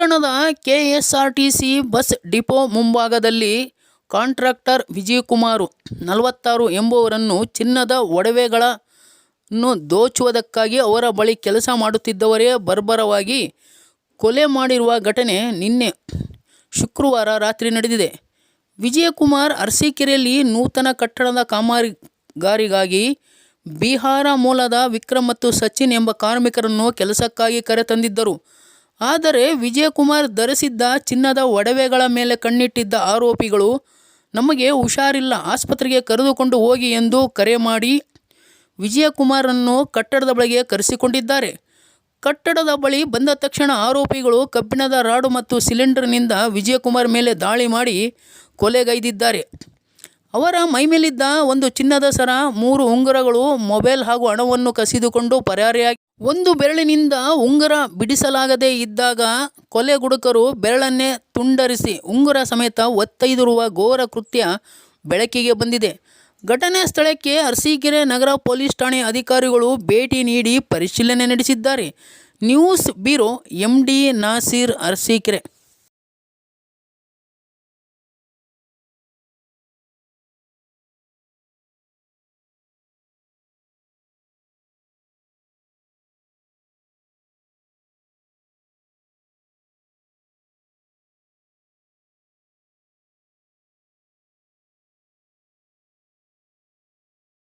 ಪಟ್ಟಣದ KSRTC bus depot ಮುಂಭಾಗದಲ್ಲಿ contractor Vijayakumar 46 ಎಂಬುವರನ್ನು ಚಿನ್ನದ ಒಡವೆಗಳನ್ನು ದೋಚುವುದಕ್ಕಾಗಿ ಅವರ ಬಳಿ ಕೆಲಸ ಮಾಡುತ್ತಿದ್ದವರೇ ಬರ್ಬರವಾಗಿ ಕೊಲೆ ಮಾಡಿರುವ ಘಟನೆ ನಿನ್ನೆ ಶುಕ್ರವಾರ ರಾತ್ರಿ ನಡೆದಿದೆ. ವಿಜಯಕುಮಾರ್ ಅರಸೀಕೆರೆಯಲ್ಲಿ ನೂತನ ಕಟ್ಟಡದ ಕಾಮಗಾರಿಗಾಗಿ ಬಿಹಾರ ಮೂಲದ ವಿಕ್ರಮ್ ಮತ್ತು ಸಚಿನ್ ಎಂಬ ಕಾರ್ಮಿಕರನ್ನು ಕೆಲಸಕ್ಕಾಗಿ ಕರೆತಂದಿದ್ದರು. ಆದರೆ ವಿಜಯಕುಮಾರ್ ಧರಿಸಿದ್ದ ಚಿನ್ನದ ಒಡವೆಗಳ ಮೇಲೆ ಕಣ್ಣಿಟ್ಟಿದ್ದ ಆರೋಪಿಗಳು ನಮಗೆ ಹುಷಾರಿಲ್ಲ, ಆಸ್ಪತ್ರೆಗೆ ಕರೆದುಕೊಂಡು ಹೋಗಿ ಎಂದು ಕರೆ ಮಾಡಿ ವಿಜಯಕುಮಾರನ್ನು ಕಟ್ಟಡದ ಬಳಿಗೆ ಕರೆಸಿಕೊಂಡಿದ್ದಾರೆ. ಕಟ್ಟಡದ ಬಳಿ ಬಂದ ತಕ್ಷಣ ಆರೋಪಿಗಳು ಕಬ್ಬಿಣದ ರಾಡು ಮತ್ತು ಸಿಲಿಂಡರ್ನಿಂದ ವಿಜಯಕುಮಾರ್ ಮೇಲೆ ದಾಳಿ ಮಾಡಿ ಕೊಲೆಗೈದಿದ್ದಾರೆ. ಅವರ ಮೈಮೇಲಿದ್ದ ಒಂದು ಚಿನ್ನದ ಸರ, 3 ಉಂಗುರಗಳು, ಮೊಬೈಲ್ ಹಾಗೂ ಹಣವನ್ನು ಕಸಿದುಕೊಂಡು ಪರಾರಿಯಾಗಿ ಒಂದು ಬೆರಳಿನಿಂದ ಉಂಗುರ ಬಿಡಿಸಲಾಗದೇ ಇದ್ದಾಗ ಕೊಲೆಗಡುಕರು ಬೆರಳನ್ನೇ ತುಂಡರಿಸಿ ಉಂಗುರ ಸಮೇತ ಹೊತ್ತೊಯ್ದಿರುವ ಘೋರ ಕೃತ್ಯ ಬೆಳಕಿಗೆ ಬಂದಿದೆ. ಘಟನೆ ಸ್ಥಳಕ್ಕೆ ಅರಸೀಕೆರೆ ನಗರ ಪೊಲೀಸ್ ಠಾಣೆ ಅಧಿಕಾರಿಗಳು ಭೇಟಿ ನೀಡಿ ಪರಿಶೀಲನೆ ನಡೆಸಿದ್ದಾರೆ. News bureau, MD Naseer, Arsikere.